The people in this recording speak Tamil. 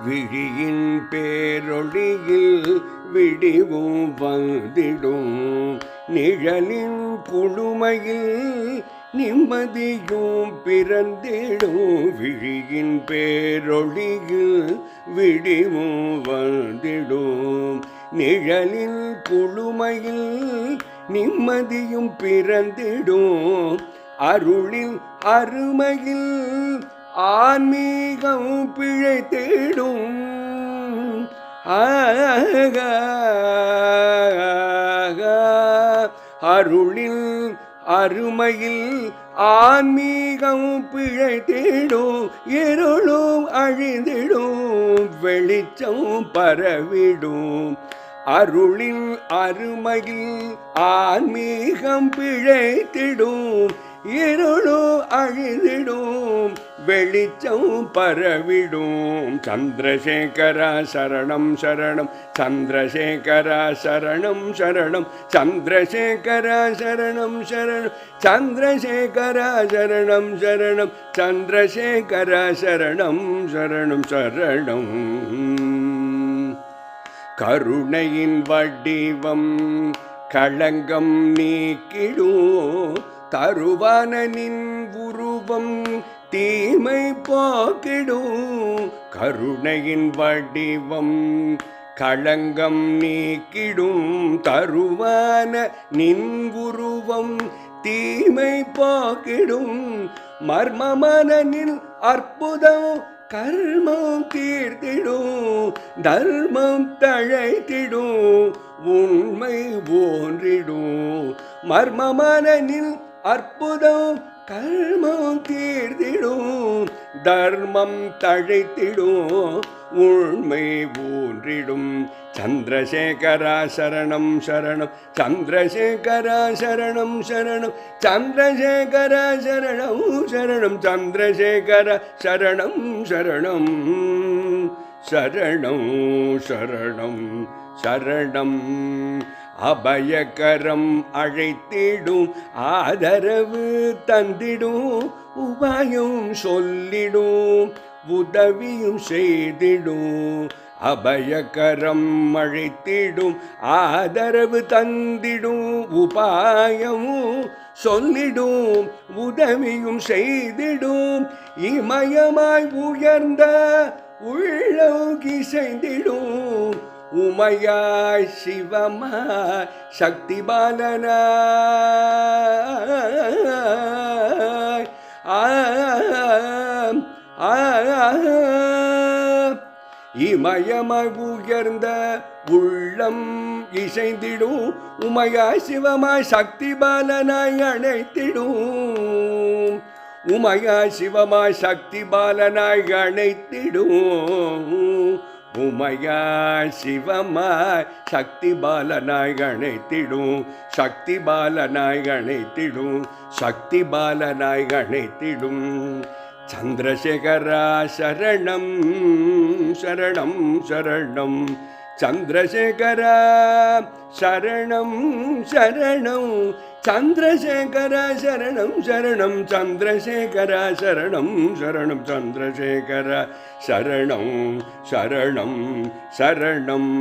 விழியின் பேரொளியில் விடிவும் வந்திடும் நிழலின் குழுமையில் நிம்மதியும் பிறந்திடும். விழியின் பேரொளியில் விடிவும் வந்திடும் நிழலின் குழுமையில் நிம்மதியும் பிறந்திடும். அருளின் அருமையில் ஆன்மீகம் பிழைத்திடும். அருளின் அருமையில் ஆன்மீகம் பிழைத்திடும். இருளும் அழிந்திடும், வெளிச்சம் பரவிடும். அருளின் அருமையில் ஆன்மீகம் பிழைத்திடும். இருளும் அழிந்திடும், வெளிச்சம் பரவிடும். சந்திரசேகரா சரணம் சரணம், சந்திரசேகரா சரணம் சரணம், சந்திரசேகரா சரணம் சரணம், சந்திரசேகரா சரணம் சரணம், சந்திரசேகரா சரணம் சரணம் சரணம். கருணையின் வடிவம் களங்கம் நீக்கிடும். தருவானின் உருவம் தீமை போக்கிடும். கருணையின் வடிவம் களங்கம் நீக்கிடும். தருவான நின் உருவம் தீமை போக்கிடும். மர்மமனில் அற்புதம் கர்மம் தீர்த்திடும். தர்மம் தழைத்திடும், உண்மை ஓன்றிடும். மர்மமனில் அற்புதம் கர்மம் தீர்த்திடும். தர்மம் தழைத்திடும், உண்மை ஊன்றிடும். சந்திரசேகரா சரணம் சரணம், சந்திரசேகரா சரணம் சரணம், சந்திரசேகரா சரணம் சரணம், சந்திரசேகர சரணம் சரணம் சரணம் சரணம் சரணம். அபயகரம் அழைத்திடும், ஆதரவு தந்திடும். உபாயம் சொல்லிடும், உதவியும் செய்திடும். அபயகரம் அழைத்திடும், ஆதரவு தந்திடும். உபாயம் சொல்லிடும், உதவியும் செய்திடும். இமயமாய் உயர்ந்த உள்ளம் இசைந்திடும். உமையாய் சிவமாய் சக்தி பாலனாய் இமயமாய் உயர்ந்த உள்ளம் இசைந்திடும். உமையாய் சிவமாய் சக்தி பாலனாய் அணைத்திடும். உமையாய் சிவமாய் சக்தி பாலனாய் அணைத்திடும். உமையாய் சிவமாய் சக்தி பாலனாய் அணைத்திடும். சக்தி பாலனாய் அணைத்திடும், சக்தி பாலனாய் அணைத்திடும். சந்திரசேகரா சரணம் சரணம் சரணம், சந்திரசேகரா சரணம் சரணம், சந்திரசேகரா சரணம் சரணம், சந்திரசேகரா சரணம் சரணம், சந்திரசேகரா சரணம் சரணம் சரணம்.